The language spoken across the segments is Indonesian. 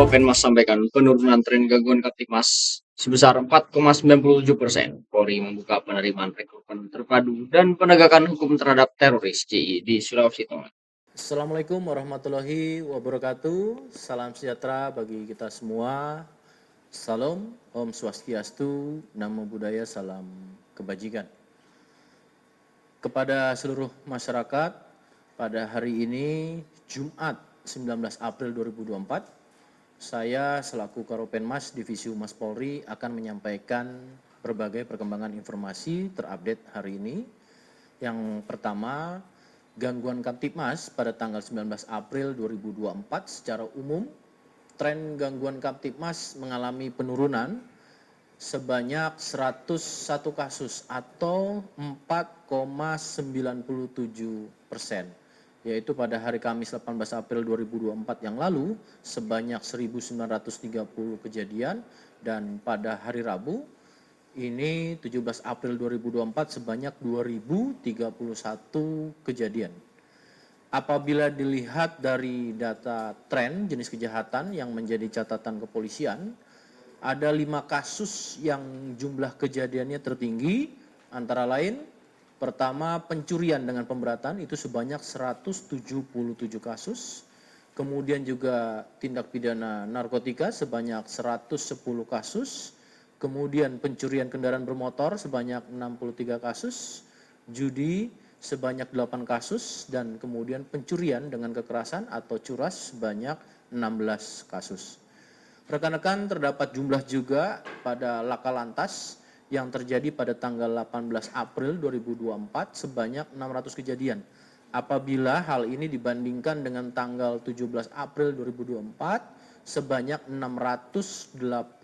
Karopenmas sampaikan penurunan tren gangguan Kamtipmas sebesar 4,97%. Polri membuka penerimaan rekrutmen terpadu dan penegakan hukum terhadap teroris JI di Sulawesi Tengah. Assalamualaikum warahmatullahi wabarakatuh. Salam sejahtera bagi kita semua. Salam, Om Swastiastu, Namo Buddhaya, salam kebajikan. Kepada seluruh masyarakat, pada hari ini Jumat 19 April 2024, saya selaku Karopenmas Divisi Humas Polri akan menyampaikan berbagai perkembangan informasi terupdate hari ini. Yang pertama, gangguan Kamtipmas pada tanggal 19 April 2024 secara umum, tren gangguan Kamtipmas mengalami penurunan sebanyak 101 kasus atau 4,97%. Yaitu pada hari Kamis 18 April 2024 yang lalu sebanyak 1.930 kejadian, dan pada hari Rabu ini 17 April 2024 sebanyak 2.031 kejadian. Apabila dilihat dari data tren jenis kejahatan yang menjadi catatan kepolisian, ada 5 kasus yang jumlah kejadiannya tertinggi, antara lain pertama pencurian dengan pemberatan itu sebanyak 177 kasus, kemudian juga tindak pidana narkotika sebanyak 110 kasus, kemudian pencurian kendaraan bermotor sebanyak 63 kasus, judi sebanyak 8 kasus, dan kemudian pencurian dengan kekerasan atau curas sebanyak 16 kasus. Rekan-rekan, terdapat jumlah juga pada laka lantas yang terjadi pada tanggal 18 April 2024 sebanyak 600 kejadian. Apabila hal ini dibandingkan dengan tanggal 17 April 2024 sebanyak 689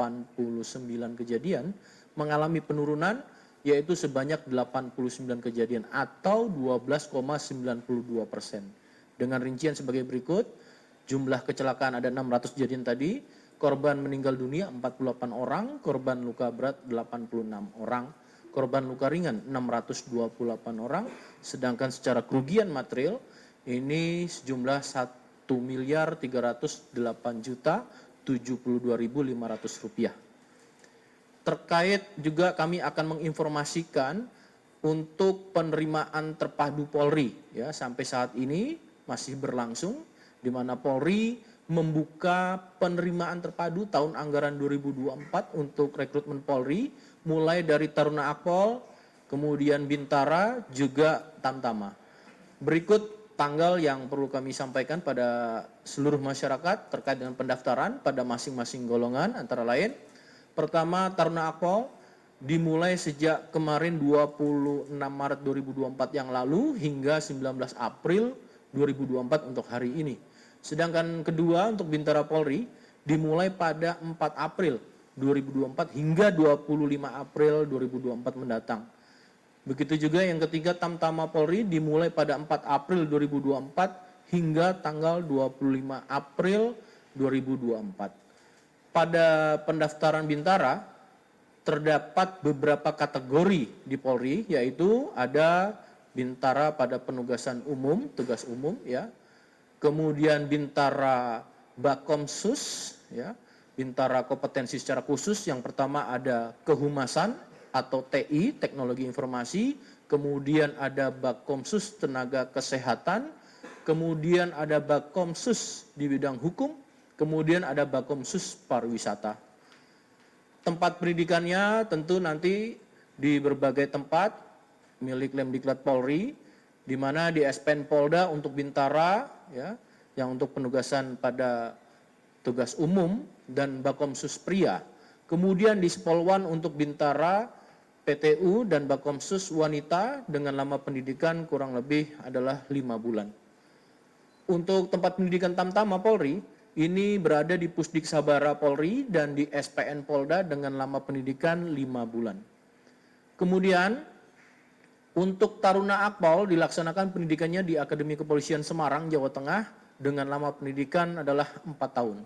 kejadian mengalami penurunan, yaitu sebanyak 89 kejadian atau 12,92%. Dengan rincian sebagai berikut, jumlah kecelakaan ada 600 kejadian tadi, korban meninggal dunia 48 orang, korban luka berat 86 orang, korban luka ringan 628 orang, sedangkan secara kerugian material ini sejumlah 1.308.072.500 rupiah. Terkait juga kami akan menginformasikan untuk penerimaan terpadu Polri, ya, sampai saat ini masih berlangsung, di mana Polri membuka penerimaan terpadu tahun anggaran 2024 untuk rekrutmen Polri, mulai dari Taruna Akpol, kemudian Bintara, juga Tamtama. Berikut tanggal yang perlu kami sampaikan pada seluruh masyarakat terkait dengan pendaftaran pada masing-masing golongan, antara lain, pertama Taruna Akpol dimulai sejak kemarin 26 Maret 2024 yang lalu hingga 19 April 2024 untuk hari ini. Sedangkan kedua untuk Bintara Polri dimulai pada 4 April 2024 hingga 25 April 2024 mendatang. Begitu juga yang ketiga Tamtama Polri dimulai pada 4 April 2024 hingga tanggal 25 April 2024. Pada pendaftaran Bintara terdapat beberapa kategori di Polri, yaitu ada Bintara pada penugasan umum, tugas umum, ya. Kemudian Bintara Bakomsus, ya, Bintara kompetensi secara khusus. Yang pertama ada kehumasan atau TI, teknologi informasi, kemudian ada Bakomsus tenaga kesehatan, kemudian ada Bakomsus di bidang hukum, kemudian ada Bakomsus pariwisata. Tempat pendidikannya tentu nanti di berbagai tempat milik Lemdiklat Polri, di mana di SPN Polda untuk Bintara, ya, yang untuk penugasan pada tugas umum, dan Bakomsus pria. Kemudian di Spolwan untuk Bintara, PTU, dan Bakomsus wanita dengan lama pendidikan kurang lebih adalah 5 bulan. Untuk tempat pendidikan Tamtama Polri, ini berada di Pusdik Sabara Polri dan di SPN Polda dengan lama pendidikan 5 bulan. Kemudian untuk Taruna Akpol dilaksanakan pendidikannya di Akademi Kepolisian Semarang, Jawa Tengah dengan lama pendidikan adalah 4 tahun.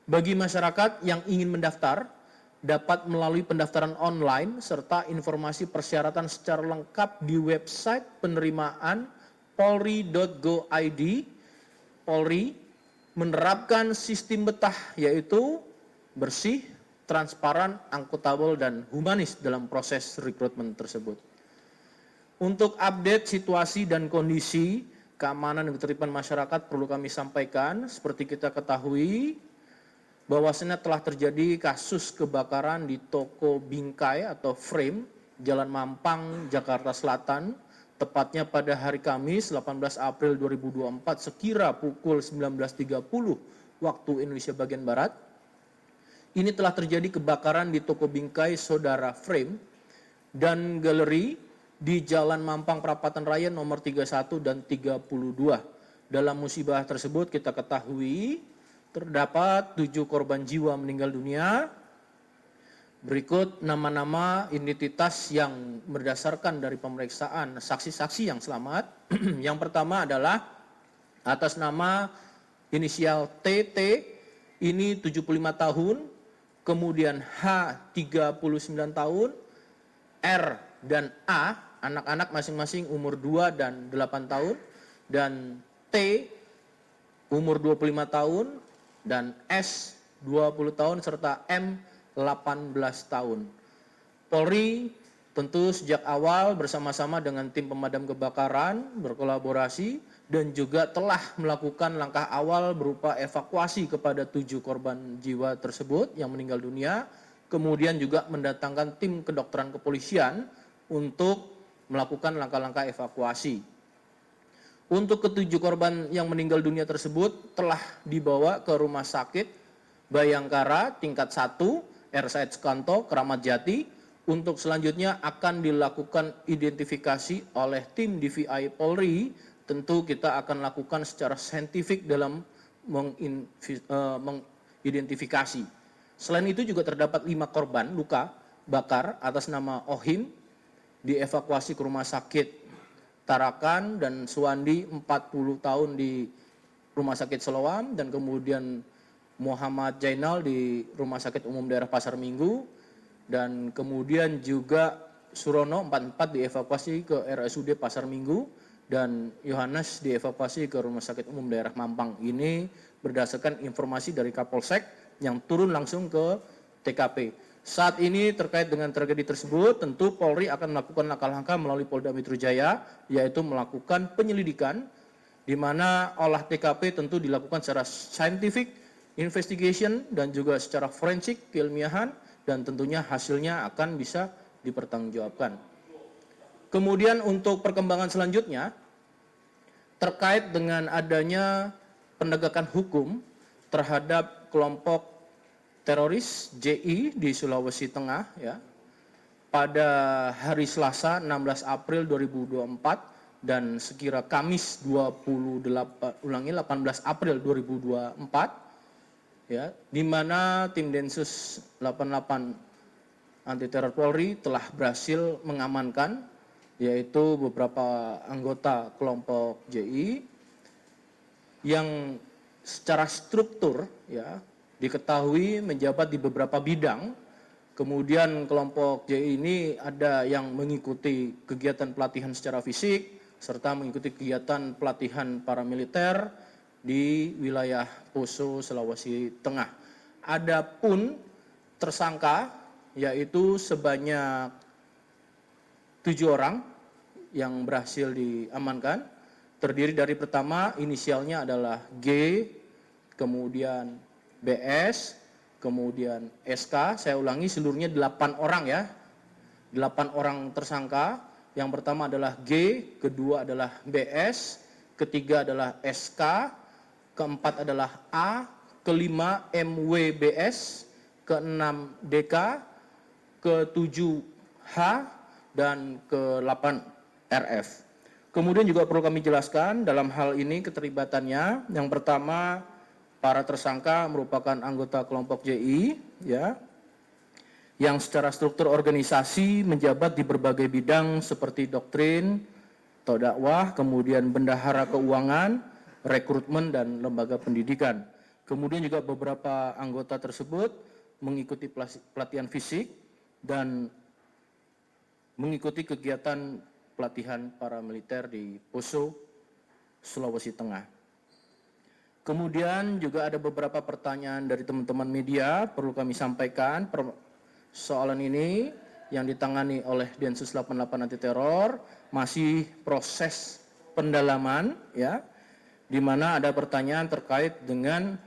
Bagi masyarakat yang ingin mendaftar, dapat melalui pendaftaran online serta informasi persyaratan secara lengkap di website penerimaan polri.go.id, polri menerapkan sistem betah, yaitu bersih, transparan, akuntabel, dan humanis dalam proses rekrutmen tersebut. Untuk update situasi dan kondisi keamanan dan ketertiban masyarakat perlu kami sampaikan, seperti kita ketahui, bahwasanya telah terjadi kasus kebakaran di toko bingkai atau frame Jalan Mampang, Jakarta Selatan, tepatnya pada hari Kamis 18 April 2024 sekira pukul 19.30 waktu Indonesia bagian Barat. Ini telah terjadi kebakaran di toko bingkai Saudara Frame dan galeri di Jalan Mampang Perapatan Raya nomor 31 dan 32. Dalam musibah tersebut kita ketahui terdapat 7 korban jiwa meninggal dunia. Berikut nama-nama identitas yang berdasarkan dari pemeriksaan saksi-saksi yang selamat. Yang pertama adalah atas nama inisial TT, ini 75 tahun, kemudian H 39 tahun, R dan A, anak-anak masing-masing umur 2 dan 8 tahun, dan T umur 25 tahun, dan S 20 tahun, serta M 18 tahun. Polri tentu sejak awal bersama-sama dengan tim pemadam kebakaran berkolaborasi dan juga telah melakukan langkah awal berupa evakuasi kepada 7 korban jiwa tersebut yang meninggal dunia, kemudian juga mendatangkan tim kedokteran kepolisian untuk melakukan langkah-langkah evakuasi. Untuk ketujuh korban yang meninggal dunia tersebut telah dibawa ke Rumah Sakit Bayangkara tingkat 1 RSID Sukanto, Kramat Jati. Untuk selanjutnya akan dilakukan identifikasi oleh tim DVI Polri. Tentu kita akan lakukan secara saintifik dalam mengidentifikasi. Selain itu juga terdapat 5 korban luka bakar atas nama Ohim, dievakuasi ke Rumah Sakit Tarakan, dan Suwandi 40 tahun di Rumah Sakit Selawam, dan kemudian Muhammad Jainal di Rumah Sakit Umum Daerah Pasar Minggu, dan kemudian juga Surono 44 dievakuasi ke RSUD Pasar Minggu, dan Yohanes dievakuasi ke Rumah Sakit Umum Daerah Mampang. Ini berdasarkan informasi dari Kapolsek yang turun langsung ke TKP. Saat ini terkait dengan tragedi tersebut, tentu Polri akan melakukan langkah-langkah melalui Polda Metro Jaya, yaitu melakukan penyelidikan, di mana olah TKP tentu dilakukan secara saintifik, investigation, dan juga secara forensik, keilmiahan, dan tentunya hasilnya akan bisa dipertanggungjawabkan. Kemudian untuk perkembangan selanjutnya, terkait dengan adanya penegakan hukum terhadap kelompok teroris JI di Sulawesi Tengah, ya, pada hari Selasa 16 April 2024 dan sekira Kamis 18 April 2024, ya, di mana tim Densus 88 anti teror Polri telah berhasil mengamankan yaitu beberapa anggota kelompok JI yang secara struktur, ya, diketahui menjabat di beberapa bidang. Kemudian kelompok JI ini ada yang mengikuti kegiatan pelatihan secara fisik serta mengikuti kegiatan pelatihan paramiliter di wilayah Poso, Sulawesi Tengah. Adapun tersangka yaitu sebanyak 7 orang yang berhasil diamankan, terdiri dari pertama inisialnya adalah G, kemudian BS, kemudian SK. Saya ulangi, seluruhnya 8 orang, ya. 8 orang tersangka. Yang pertama adalah G, kedua adalah BS, ketiga adalah SK, keempat adalah A, kelima MWBS, keenam DK, ketujuh H, dan ke-8 RF. Kemudian juga perlu kami jelaskan dalam hal ini keterlibatannya. Yang pertama, para tersangka merupakan anggota kelompok JI, ya, yang secara struktur organisasi menjabat di berbagai bidang seperti doktrin atau dakwah, kemudian bendahara keuangan, rekrutmen, dan lembaga pendidikan. Kemudian juga beberapa anggota tersebut mengikuti pelatihan fisik dan mengikuti kegiatan pelatihan paramiliter di Poso, Sulawesi Tengah. Kemudian juga ada beberapa pertanyaan dari teman-teman media perlu kami sampaikan. Persoalan ini yang ditangani oleh Densus 88 anti teror masih proses pendalaman, ya, di mana ada pertanyaan terkait dengan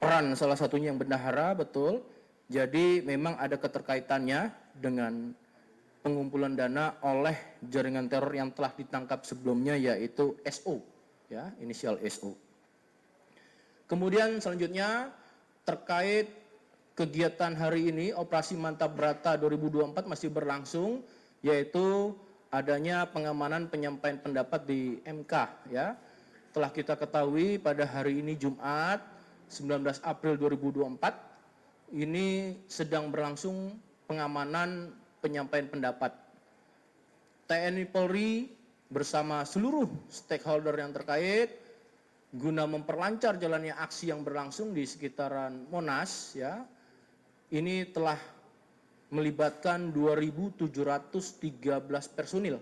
peran salah satunya yang bendahara, betul. Jadi memang ada keterkaitannya dengan pengumpulan dana oleh jaringan teror yang telah ditangkap sebelumnya, yaitu SO, ya, inisial SO. Kemudian selanjutnya terkait kegiatan hari ini, Operasi Mantap Brata 2024 masih berlangsung, yaitu adanya pengamanan penyampaian pendapat di MK, ya. Telah kita ketahui pada hari ini Jumat 19 April 2024 ini sedang berlangsung pengamanan penyampaian pendapat. TNI Polri bersama seluruh stakeholder yang terkait guna memperlancar jalannya aksi yang berlangsung di sekitaran Monas, ya. Ini telah melibatkan 2.713 personil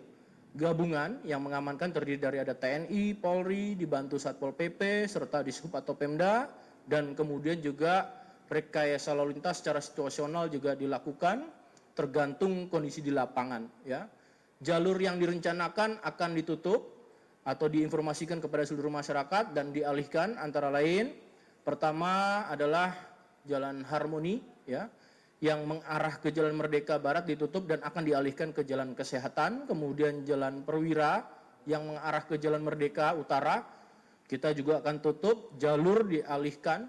gabungan yang mengamankan, terdiri dari ada TNI, Polri, dibantu Satpol PP serta Dishub atau Pemda, dan kemudian juga rekayasa lalu lintas secara situasional juga dilakukan tergantung kondisi di lapangan, ya. Jalur yang direncanakan akan ditutup atau diinformasikan kepada seluruh masyarakat dan dialihkan, antara lain pertama adalah Jalan Harmoni, ya, yang mengarah ke Jalan Merdeka Barat ditutup dan akan dialihkan ke Jalan Kesehatan. Kemudian Jalan Perwira yang mengarah ke Jalan Merdeka Utara kita juga akan tutup, jalur dialihkan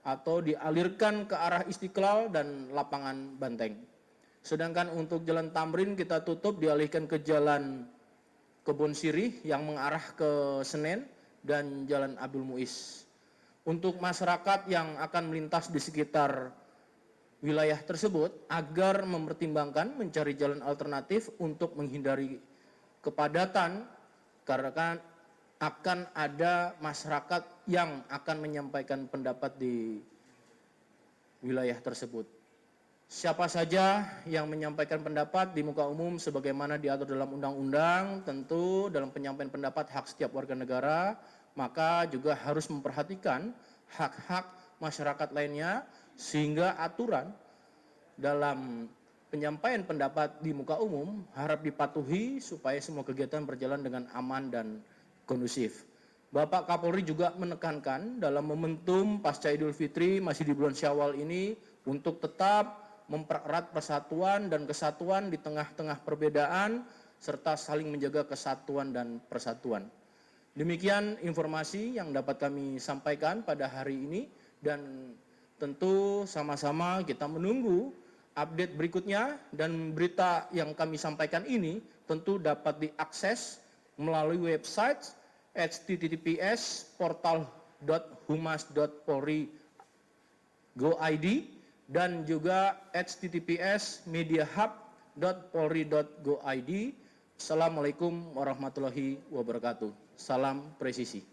atau dialirkan ke arah Istiqlal dan Lapangan Banteng. Sedangkan untuk Jalan Tamrin kita tutup, dialihkan ke Jalan Kebon Sirih yang mengarah ke Senen dan Jalan Abdul Muiz. Untuk masyarakat yang akan melintas di sekitar wilayah tersebut agar mempertimbangkan mencari jalan alternatif untuk menghindari kepadatan, karena kan akan ada masyarakat yang akan menyampaikan pendapat di wilayah tersebut. Siapa saja yang menyampaikan pendapat di muka umum sebagaimana diatur dalam undang-undang, tentu dalam penyampaian pendapat hak setiap warga negara, maka juga harus memperhatikan hak-hak masyarakat lainnya, sehingga aturan dalam penyampaian pendapat di muka umum harap dipatuhi supaya semua kegiatan berjalan dengan aman dan kondusif. Bapak Kapolri juga menekankan dalam momentum pasca Idul Fitri masih di bulan Syawal ini untuk tetap mempererat persatuan dan kesatuan di tengah-tengah perbedaan serta saling menjaga kesatuan dan persatuan. Demikian informasi yang dapat kami sampaikan pada hari ini, dan tentu sama-sama kita menunggu update berikutnya, dan berita yang kami sampaikan ini tentu dapat diakses melalui website https://portal.humas.polri.go.id dan juga https://mediahub.polri.go.id. Assalamualaikum warahmatullahi wabarakatuh. Salam presisi.